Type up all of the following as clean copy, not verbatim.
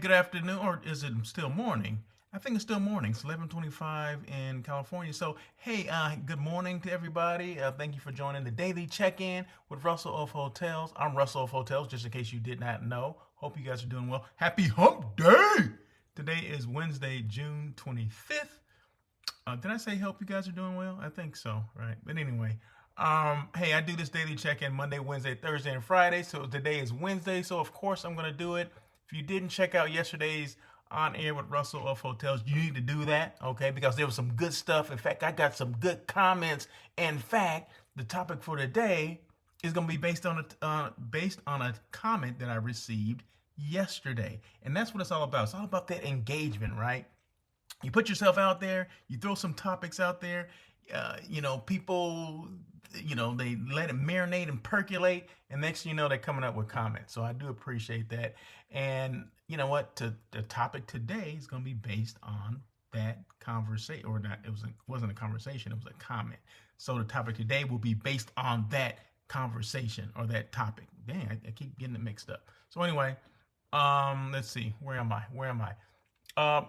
good afternoon, or is it still morning? I think it's still morning. It's 11:25 in California. So, hey, good morning to everybody. Thank you for joining the daily check-in with Russell of Hotels. I'm Russell of Hotels, just in case you did not know. Hope you guys are doing well. Happy Hump Day! Today is Wednesday, June 25th. Did I say hope you guys are doing well? I think so, right? But anyway, hey, I do this daily check-in Monday, Wednesday, Thursday, and Friday. So today is Wednesday, so of course I'm gonna do it. If you didn't check out yesterday's On Air with Russell of Hotels, you need to do that, okay? Because there was some good stuff. In fact, I got some good comments. In fact, the topic for today is gonna be based on a comment that I received yesterday, and that's what it's all about. It's all about that engagement, right? You put yourself out there, you throw some topics out there, people, they let it marinate and percolate, and next thing you know, they're coming up with comments. So I do appreciate that. And you know what? The topic today is going to be based on that conversation, or not, wasn't a conversation, it was a comment. So the topic today will be based on that conversation or that topic. Dang, I keep getting it mixed up. So anyway, let's see, where am I?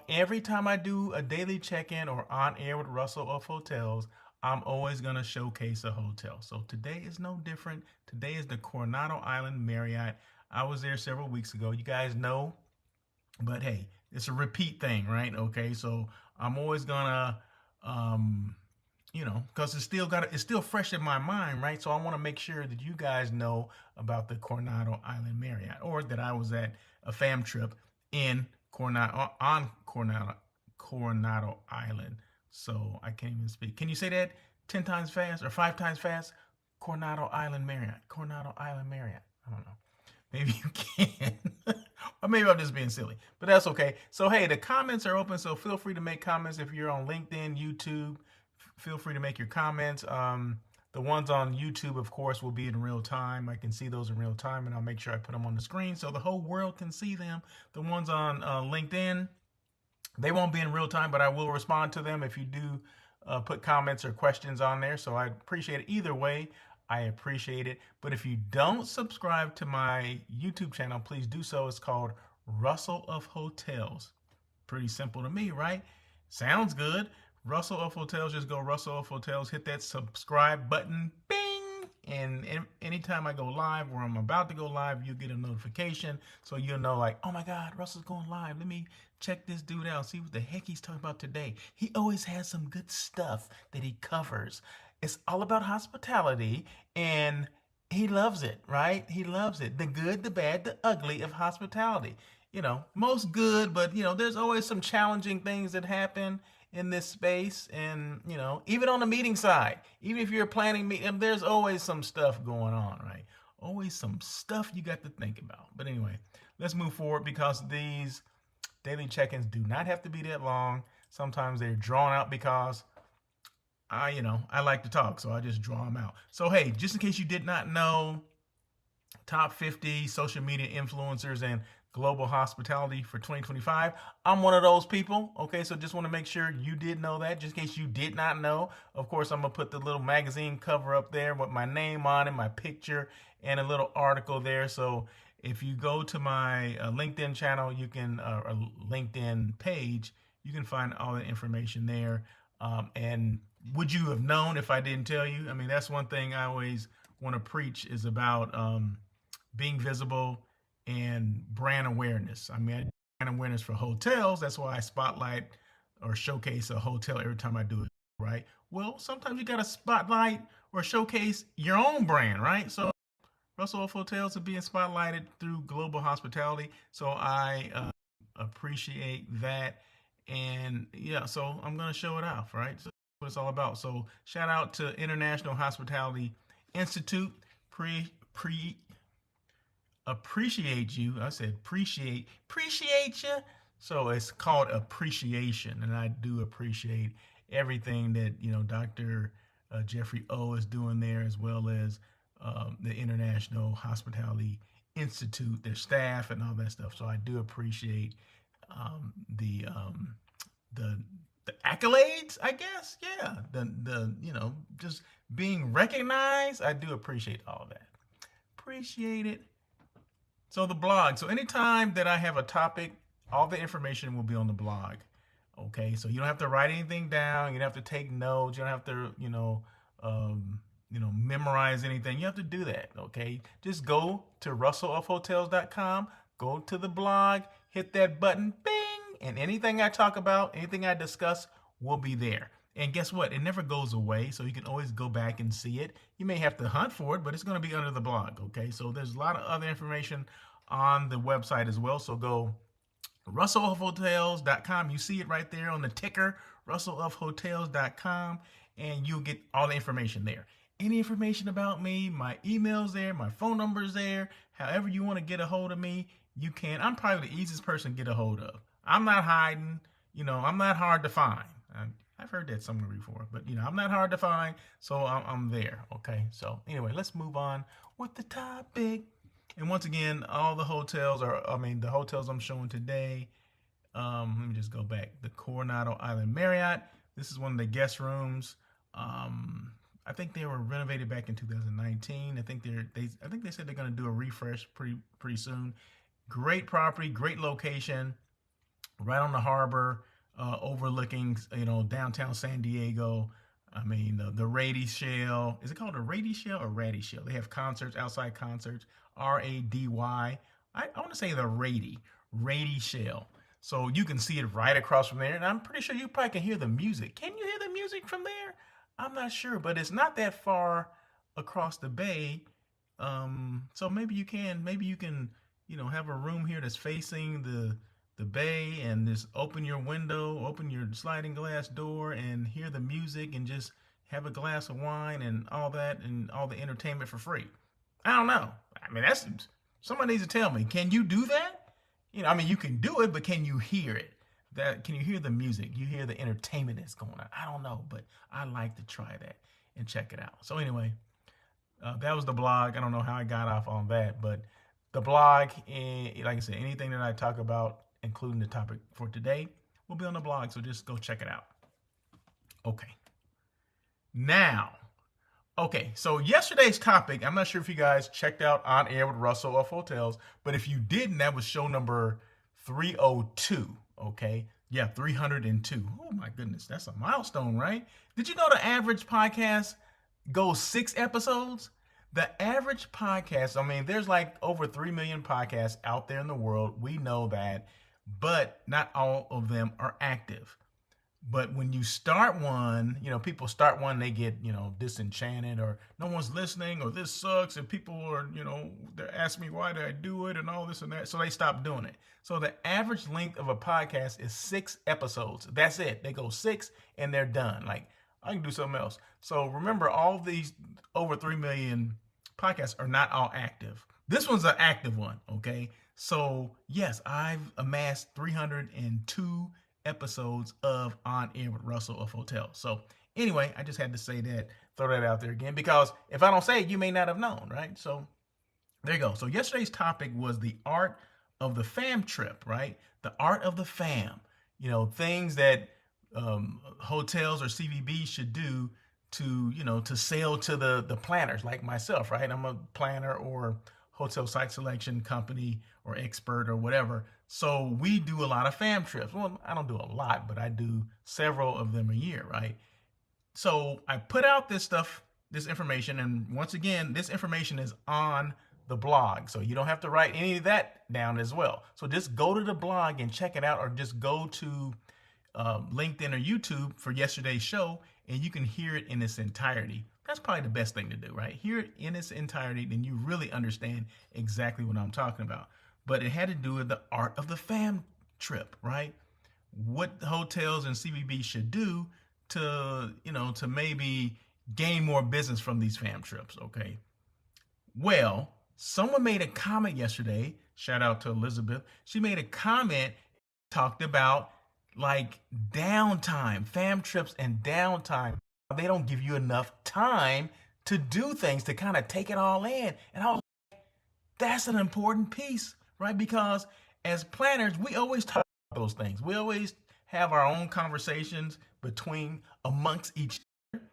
Every time I do a daily check-in or on air with Russell of Hotels, I'm always going to showcase a hotel. So today is no different. Today is the Coronado Island Marriott. I was there several weeks ago. You guys know, but hey, it's a repeat thing, right? Okay, so I'm always gonna, because it's still fresh in my mind, right? So I want to make sure that you guys know about the Coronado Island Marriott, or that I was at a fam trip in Coronado Island. So I can't even speak. Can you say that 10 times fast or 5 times fast? Coronado Island Marriott. Coronado Island Marriott. I don't know. Maybe you can. Or maybe I'm just being silly. But that's okay. So hey, the comments are open, so feel free to make comments. If you're on LinkedIn, YouTube, feel free to make your comments. The ones on YouTube, of course, will be in real time. I can see those in real time, and I'll make sure I put them on the screen so the whole world can see them. The ones on LinkedIn, they won't be in real time, but I will respond to them if you do put comments or questions on there. So I appreciate it either way. I appreciate it. But if you don't subscribe to my YouTube channel, please do so. It's called Russell of Hotels. Pretty simple to me, right? Sounds good. Russell of Hotels, just go Russell of Hotels, hit that subscribe button, bing! And anytime I go live, or I'm about to go live, you get a notification. So you'll know, like, oh my God, Russell's going live. Let me check this dude out, see what the heck he's talking about today. He always has some good stuff that he covers. It's all about hospitality, and he loves it, right? He loves it. The good, the bad, the ugly of hospitality. Most good, but there's always some challenging things that happen in this space. And even on the meeting side, even if you're planning meeting, there's always some stuff going on, right? Always some stuff you got to think about. But anyway, let's move forward, because these daily check-ins do not have to be that long. Sometimes they're drawn out because I like to talk, so I just draw them out. So hey, just in case you did not know, top 50 social media influencers and global hospitality for 2025. I'm one of those people. Okay, so just want to make sure you did know that, just in case you did not know. Of course, I'm gonna put the little magazine cover up there with my name on it, my picture, and a little article there. So if you go to my LinkedIn channel, you can, or LinkedIn page, you can find all the information there. And would you have known if I didn't tell you? I mean, that's one thing I always want to preach, is about being visible and brand awareness. I mean, I do brand awareness for hotels. That's why I spotlight or showcase a hotel every time I do it, right? Well, sometimes you got to spotlight or showcase your own brand, right? So Russell of Hotels is being spotlighted through global hospitality. So I appreciate that. And yeah, so I'm going to show it off, right? So that's what it's all about. So shout out to International Hospitality Institute. Appreciate you. I said appreciate you. So it's called appreciation, and I do appreciate everything that Dr. Jeffrey O is doing there, as well as the International Hospitality Institute, their staff, and all that stuff. So I do appreciate the accolades, I guess. Yeah, the just being recognized. I do appreciate all of that. Appreciate it. So the blog. So anytime that I have a topic All the information will be on the blog. Okay, so you don't have to write anything down. You don't have to take notes. You don't have to, memorize anything. You have to do that. Okay, just go to russellofhotels.com. Go to the blog, hit that button, bing, and anything I talk about, anything I discuss, will be there. And guess what? It never goes away, so you can always go back and see it. You may have to hunt for it, but it's going to be under the blog. Okay, so there's a lot of other information on the website as well. So go russellofhotels.com. You see it right there on the ticker, russellofhotels.com, and you'll get all the information there. Any information about me, my email's there, my phone number's there. However you want to get a hold of me, you can. I'm probably the easiest person to get a hold of. I'm not hiding. I'm not hard to find. I've heard that somewhere before, but I'm not hard to find, so I'm there. Okay, so anyway, let's move on with the topic. And once again, all the hotels the hotels I'm showing today. Let me just go back. The Coronado Island Marriott. This is one of the guest rooms. I think they were renovated back in 2019. I think they said they're going to do a refresh pretty soon. Great property, great location, right on the harbor, overlooking downtown San Diego. The Rady Shell. Is it called a Rady Shell or Ratty Shell? They have concerts, outside concerts. R-A-D-Y. I want to say the Rady Shell. So you can see it right across from there, and I'm pretty sure you probably can hear the music. Can you hear the music from there? I'm not sure, but it's not that far across the bay. So maybe you can have a room here that's facing the bay, and just open your window, open your sliding glass door, and hear the music, and just have a glass of wine and all that, and all the entertainment for free. I don't know. Somebody needs to tell me. Can you do that? You can do it, but can you hear it? Can you hear the music? You hear the entertainment that's going on? I don't know, but I like to try that and check it out. So anyway, that was the blog. I don't know how I got off on that, but the blog, like I said, anything that I talk about, including the topic for today, will be on the blog. So just go check it out. Okay. Now, so yesterday's topic, I'm not sure if you guys checked out On Air with Russell of Hotels, but if you didn't, that was show number 302. Okay. Yeah, 302. Oh my goodness. That's a milestone, right? Did you know the average podcast goes 6 episodes? The average podcast, there's like over 3 million podcasts out there in the world. We know that, but not all of them are active. But when you start one, people start one, they get, disenchanted, or no one's listening, or this sucks, and people are, they're asking me why did I do it and all this and that. So they stop doing it. So the average length of a podcast is 6 episodes. That's it. They go 6 and they're done. Like, I can do something else. So remember, all these over 3 million podcasts are not all active. This one's an active one. Okay. So yes, I've amassed 302 episodes of On Air with Russell of Hotels. So anyway, I just had to say that, throw that out there again, because if I don't say it, you may not have known, right? So there you go. So yesterday's topic was the art of the fam trip, right? The art of the fam, things that hotels or CVB should do to sell to the planners like myself, right? I'm a planner or hotel site selection company or expert or whatever. So we do a lot of fam trips. Well, I don't do a lot, but I do several of them a year, right? So I put out this information, and once again, this information is on the blog. So you don't have to write any of that down as well. So just go to the blog and check it out, or just go to LinkedIn or YouTube for yesterday's show, and you can hear it in its entirety. That's probably the best thing to do, right? Hear it in its entirety, then you really understand exactly what I'm talking about. But it had to do with the art of the fam trip, right? What hotels and CVB should do to maybe gain more business from these fam trips, okay? Well, someone made a comment yesterday. Shout out to Elizabeth. She made a comment, talked about like downtime, fam trips and downtime. They don't give you enough time to do things, to kind of take it all in. And I was like, that's an important piece, right? Because as planners, we always talk about those things. We always have our own conversations amongst each other.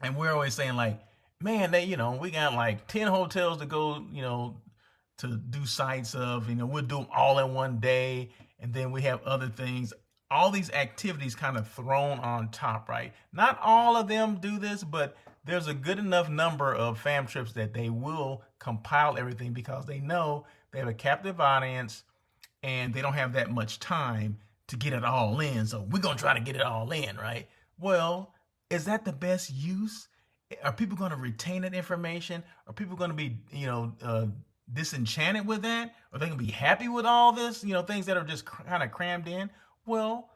And we're always saying like, man, we got like 10 hotels to go, to do sites of, we'll do them all in one day. and then we have other things. All these activities kind of thrown on top, right? Not all of them do this, but there's a good enough number of fam trips that they will compile everything because they know they have a captive audience and they don't have that much time to get it all in. So we're going to try to get it all in, right? Well, is that the best use? Are people going to retain that information? Are people going to be, disenchanted with that? Are they going to be happy with all this, things that are just kind of crammed in? Well,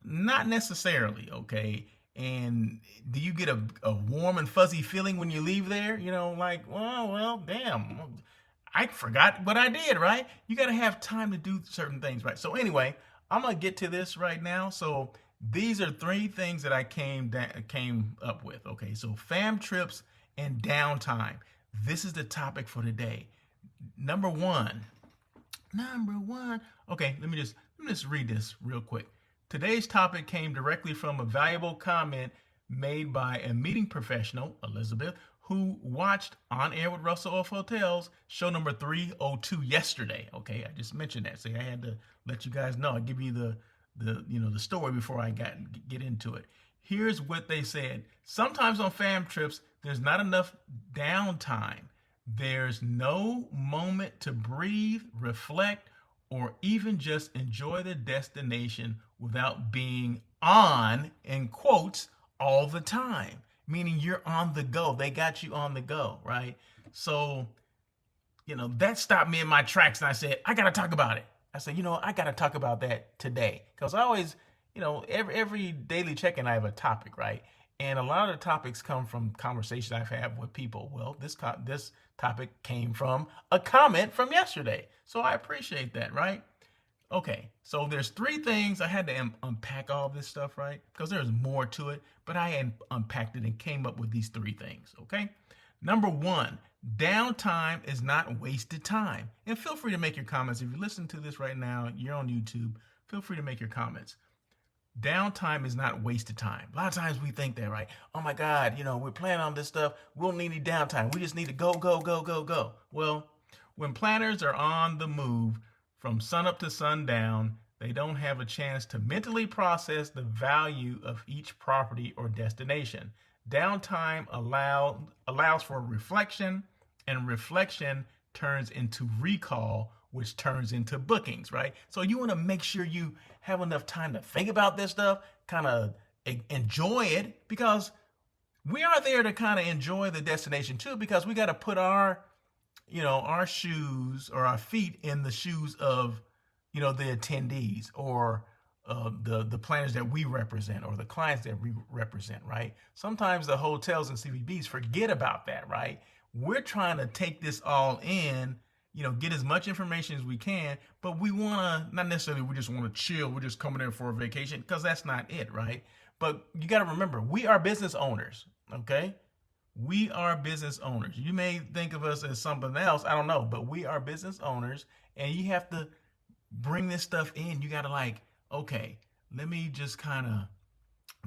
not necessarily, okay? And do you get a warm and fuzzy feeling when you leave there? Like, well, damn, I forgot what I did, right? You got to have time to do certain things, right? So anyway, I'm gonna get to this right now. So these are three things that I came up with. Okay, so fam trips and downtime. This is the topic for today. Number one. Okay, let me just read this real quick. Today's topic came directly from a valuable comment made by a meeting professional, Elizabeth, who watched On Air with Russell of Hotels show number 302 yesterday. Okay, I just mentioned that. So I had to let you guys know. I give you the story before I get into it. Here's what they said. Sometimes on fam trips, there's not enough downtime. There's no moment to breathe, reflect, or even just enjoy the destination without being on, in quotes, all the time. Meaning you're on the go. They got you on the go, right? So, that stopped me in my tracks and I said, I got to talk about it. I said, I got to talk about that today. Because I always, every daily check-in I have a topic, right? And a lot of the topics come from conversations I've had with people. Well, this topic came from a comment from yesterday. So I appreciate that, right? Okay, so there's three things. I had to unpack all this stuff, right? Because there's more to it, but I unpacked it and came up with these three things, okay? Number one, downtime is not wasted time. And feel free to make your comments. If you listen to this right now, you're on YouTube, feel free to make your comments. Downtime is not wasted time. A lot of times we think that, right? Oh my God, we're planning on this stuff. We don't need any downtime. We just need to go, go, go, go, go. Well, when planners are on the move, from sunup to sundown, they don't have a chance to mentally process the value of each property or destination. Downtime allows for reflection, and reflection turns into recall, which turns into bookings, right? So you want to make sure you have enough time to think about this stuff, kind of enjoy it, because we are there to kind of enjoy the destination too, because we got to put our shoes or our feet in the shoes of, the attendees or the planners that we represent or the clients that we represent, right? Sometimes the hotels and CVBs forget about that, right? We're trying to take this all in, get as much information as we can, but we want to, not necessarily we just want to chill, we're just coming in for a vacation, because that's not it, right? But you got to remember, we are business owners, okay? We are business owners. You may think of us as something else. I don't know, but we are business owners, and you have to bring this stuff in. You got to okay, let me just kind of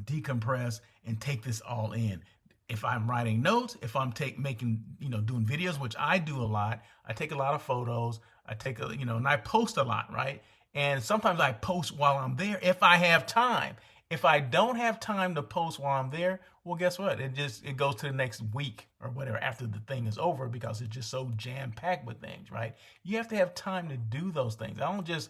decompress and take this all in. If I'm writing notes, if I'm doing videos, which I do a lot, I take a lot of photos. I take and I post a lot, right? And sometimes I post while I'm there if I have time. If I don't have time to post while I'm there, well, guess what? It goes to the next week or whatever after the thing is over, because it's just so jam-packed with things, right? You have to have time to do those things. I don't just,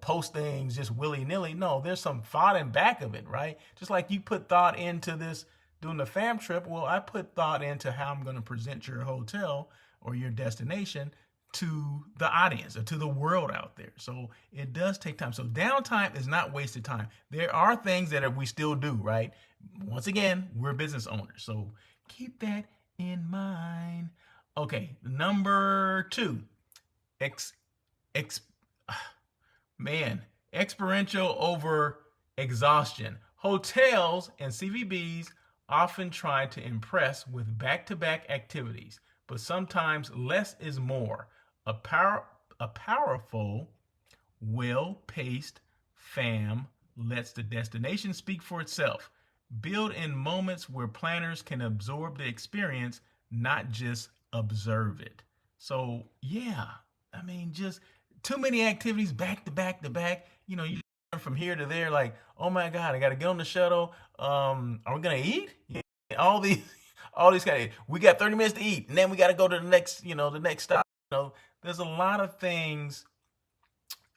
post things just willy-nilly. No, there's some thought in back of it, right? Just like you put thought into this doing the fam trip. Well, I put thought into how I'm going to present your hotel or your destination to the audience or to the world out there. So it does take time. So downtime is not wasted time. There are things that we still do, right? Once again, we're business owners. So keep that in mind. Okay, number two, experiential over exhaustion. Hotels and CVBs often try to impress with back-to-back activities, but sometimes less is more. A powerful, well-paced fam lets the destination speak for itself. Build in moments where planners can absorb the experience, not just observe it. So, yeah, just too many activities back to back to back. You from here to there, like, oh my God, I got to get on the shuttle. Are we gonna eat? Yeah, all these, all these kind of. We got 30 minutes to eat, and then we got to go to the next, the next stop. There's a lot of things.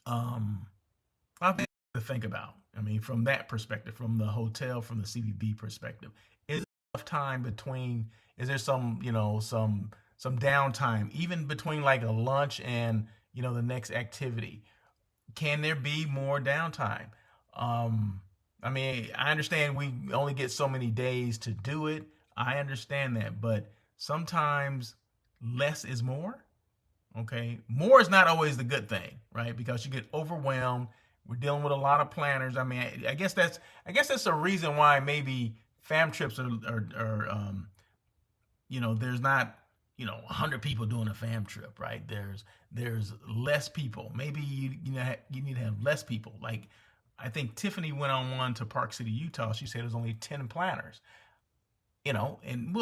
Um, I think to think about. I mean, from that perspective, from the hotel, from the CVB perspective, is there enough time between? Is there some, some downtime, even between like a lunch and the next activity? Can there be more downtime? Um, I mean, I understand we only get so many days to do it. I understand that, but sometimes less is more. Okay, more is not always the good thing, right? Because you get overwhelmed. We're dealing with a lot of planners. I mean, I guess that's a reason why maybe fam trips are there's not 100 people doing a fam trip, right? There's less people. Maybe you need to have less people. Like, I think Tiffany went on one to Park City, Utah. She said there's only 10 planners. And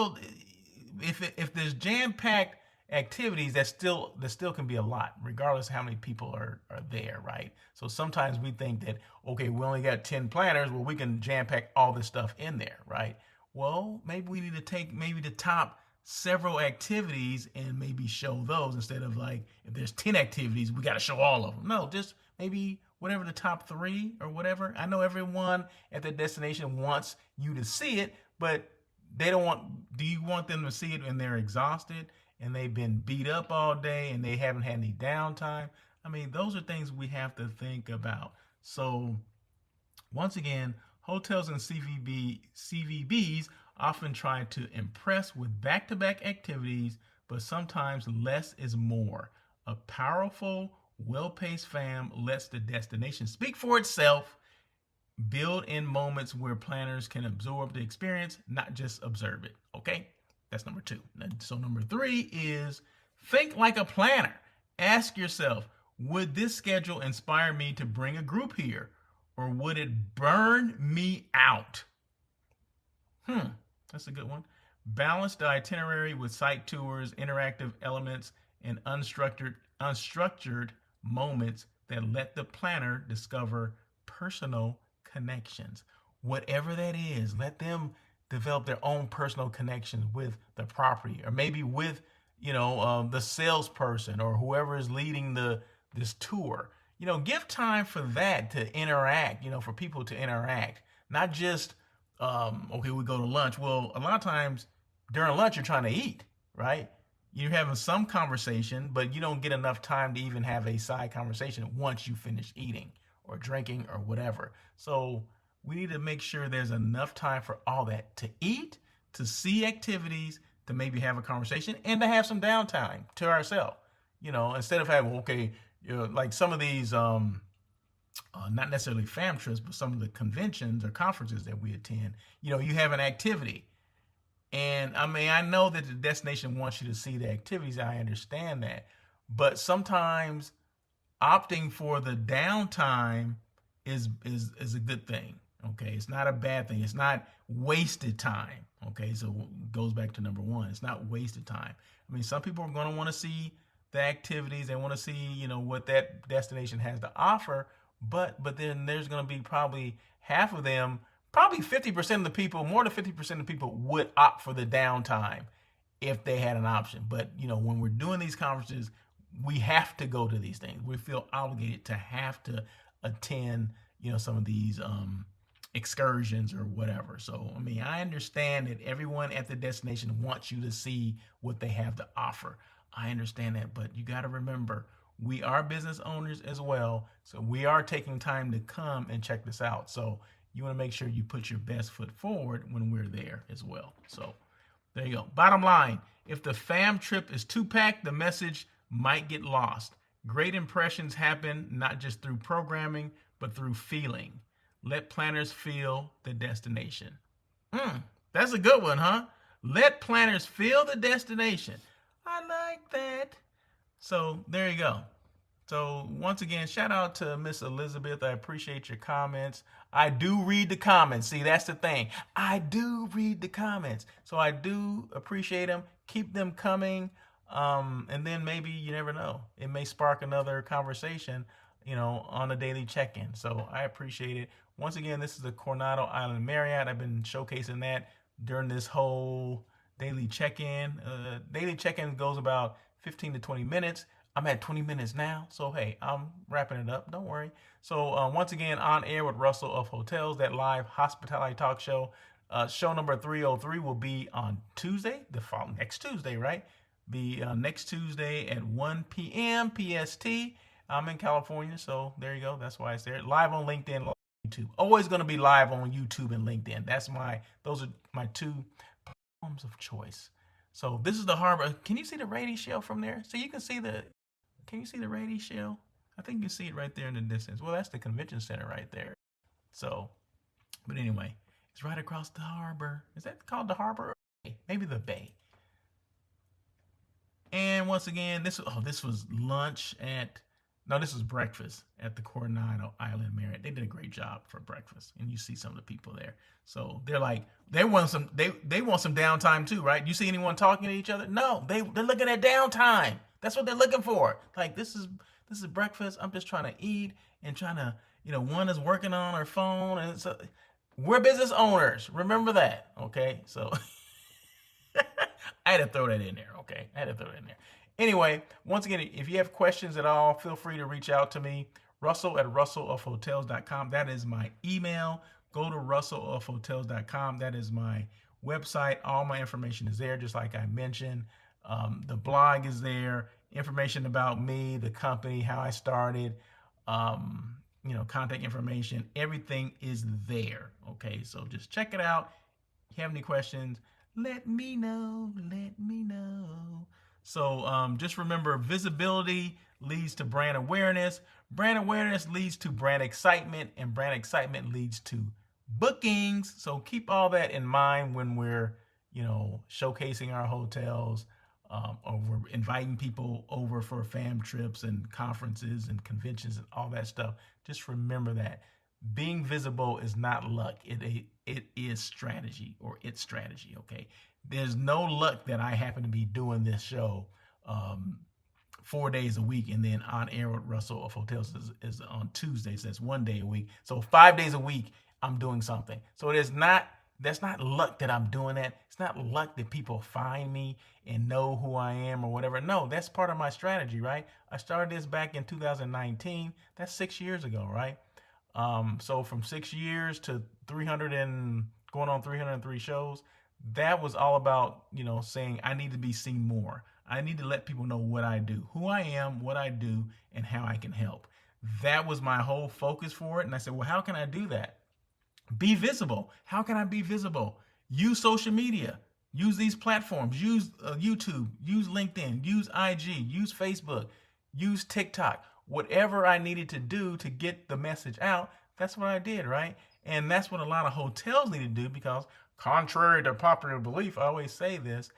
if there's jam packed activities, that still can be a lot, regardless of how many people are there, right? So sometimes we think that, okay, we only got 10 planners, well, we can jam pack all this stuff in there, right? Well, maybe we need to take maybe the top several activities and maybe show those, instead of like, if there's 10 activities, we got to show all of them. No, just maybe whatever the top three or whatever. I know everyone at the destination wants you to see it, but they don't want, do you want them to see it when they're exhausted and they've been beat up all day and they haven't had any downtime? I mean, those are things we have to think about. So once again, hotels and CVBs often try to impress with back-to-back activities, but sometimes less is more. A powerful, well-paced fam lets the destination speak for itself. Build in moments where planners can absorb the experience, not just observe it. Okay? That's number 2. So number 3 is think like a planner. Ask yourself, would this schedule inspire me to bring a group here, or would it burn me out? That's a good one. Balance the itinerary with site tours, interactive elements, and unstructured moments that let the planner discover personal connections. Whatever that is, let them develop their own personal connections with the property, or maybe with the salesperson or whoever is leading this tour. Give time for that to interact. For people to interact, not just okay, we go to lunch. Well, a lot of times during lunch you're trying to eat, right? You're having some conversation, but you don't get enough time to even have a side conversation once you finish eating or drinking or whatever. So we need to make sure there's enough time for all that, to eat, to see activities, to maybe have a conversation, and to have some downtime to ourselves. Instead of having, okay, like some of these, not necessarily fam trips, but some of the conventions or conferences that we attend, you have an activity. And I mean, I know that the destination wants you to see the activities. I understand that. But sometimes opting for the downtime is a good thing. Okay, it's not a bad thing. It's not wasted time. Okay, so it goes back to number 1. It's not wasted time. I mean, some people are going to want to see the activities. They want to see, what that destination has to offer. But then there's going to be probably half of them, probably 50% of the people, more than 50% of the people would opt for the downtime if they had an option. But, when we're doing these conferences, we have to go to these things. We feel obligated to have to attend, some of these excursions or whatever. So, I mean, I understand that everyone at the destination wants you to see what they have to offer. I understand that, but you got to remember, we are business owners as well. So we are taking time to come and check this out. So you want to make sure you put your best foot forward when we're there as well. So there you go. Bottom line, if the fam trip is too packed, the message might get lost. Great impressions happen not just through programming, but through feeling. Let planners feel the destination. That's a good one, huh? Let planners feel the destination. I like that. So there you go. So once again, shout out to Miss Elizabeth. I appreciate your comments. I do read the comments. See, that's the thing. I do read the comments. So I do appreciate them. Keep them coming. And then maybe, you never know, it may spark another conversation, on a daily check-in. So I appreciate it. Once again, this is the Coronado Island Marriott. I've been showcasing that during this whole daily check-in. Daily check-in goes about 15 to 20 minutes. I'm at 20 minutes now, so hey, I'm wrapping it up. Don't worry. So once again, on air with Russell of Hotels, that live hospitality talk show. Show number 303 will be on Tuesday, next Tuesday, right? The next Tuesday at 1 p.m. PST. I'm in California, so there you go. That's why it's there. Live on LinkedIn, live on YouTube. Always going to be live on YouTube and LinkedIn. Those are my two platforms of choice. So this is the harbor. Can you see the ratio from there? So you can see can you see the ratio? I think you can see it right there in the distance. Well, that's the convention center right there. So, but anyway, it's right across the harbor. Is that called the harbor? Maybe the bay. And once again, this was this was breakfast at the Coronado Island Marriott. They did a great job for breakfast, and you see some of the people there. So they're like, they want some downtime too, right? You see anyone talking to each other? No, they're looking at downtime. That's what they're looking for. Like, this is breakfast. I'm just trying to eat and trying to, one is working on her phone, and so we're business owners. Remember that, okay? So I had to throw that in there, okay? I had to throw that in there. Anyway, once again, if you have questions at all, feel free to reach out to me, russell@russellofhotels.com. That is my email. Go to russellofhotels.com. That is my website. All my information is there, just like I mentioned. The blog is there, information about me, the company, how I started, contact information. Everything is there, okay? So just check it out. If you have any questions, let me know. So just remember, visibility leads to brand awareness. Brand awareness leads to brand excitement, and brand excitement leads to bookings. So keep all that in mind when we're, showcasing our hotels, or we're inviting people over for fam trips and conferences and conventions and all that stuff. Just remember that being visible is not luck. It is strategy, or it's strategy, okay? There's no luck that I happen to be doing this show 4 days a week, and then on air with Russell of Hotels is on Tuesdays. That's 1 day a week. So 5 days a week, I'm doing something. So that's not luck that I'm doing that. It's not luck that people find me and know who I am or whatever. No, that's part of my strategy, right? I started this back in 2019. That's 6 years ago, right? So from 6 years to 300 and going on 303 shows, that was all about, saying I need to be seen more. I need to let people know what I do, who I am, what I do, and how I can help. That was my whole focus for it. And I said, well, how can I do that? Be visible. How can I be visible? Use social media. Use these platforms. Use YouTube. Use LinkedIn. Use IG. Use Facebook. Use TikTok. Whatever I needed to do to get the message out, that's what I did, right? And that's what a lot of hotels need to do, because contrary to popular belief, I always say this,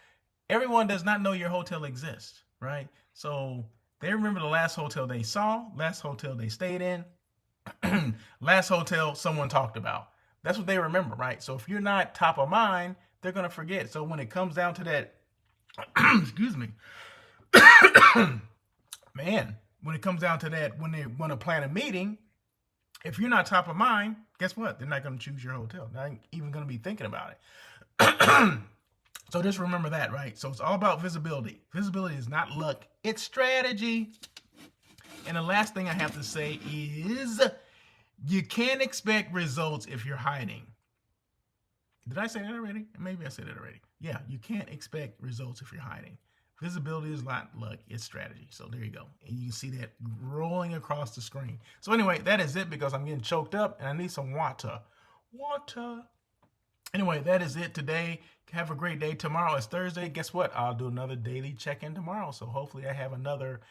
everyone does not know your hotel exists, right? So they remember the last hotel they saw, last hotel they stayed in, last hotel someone talked about. That's what they remember, right? So if you're not top of mind, they're going to forget. So when it comes down to that, excuse me, man, when it comes down to that, when they want to plan a meeting, if you're not top of mind, guess what? They're not going to choose your hotel. They're not even going to be thinking about it. So just remember that, right? So it's all about visibility. Visibility is not luck. It's strategy. And the last thing I have to say is you can't expect results if you're hiding. Did I say that already? Maybe I said it already. Yeah, you can't expect results if you're hiding. Visibility is not luck, it's strategy. So there you go. And you can see that rolling across the screen. So anyway, that is it, because I'm getting choked up and I need some water. Anyway, that is it today. Have a great day. Tomorrow is Thursday. Guess what? I'll do another daily check-in tomorrow. So hopefully I have another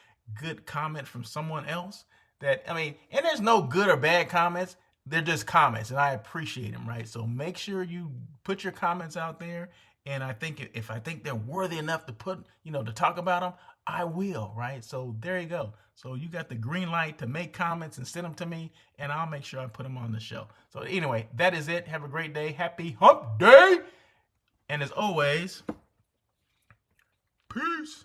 good comment from someone else. And there's no good or bad comments. They're just comments, and I appreciate them, right? So make sure you put your comments out there. And I think if I think they're worthy enough to put, to talk about them, I will, right? So there you go. So you got the green light to make comments and send them to me, and I'll make sure I put them on the show. So anyway, that is it. Have a great day. Happy hump day. And as always, peace.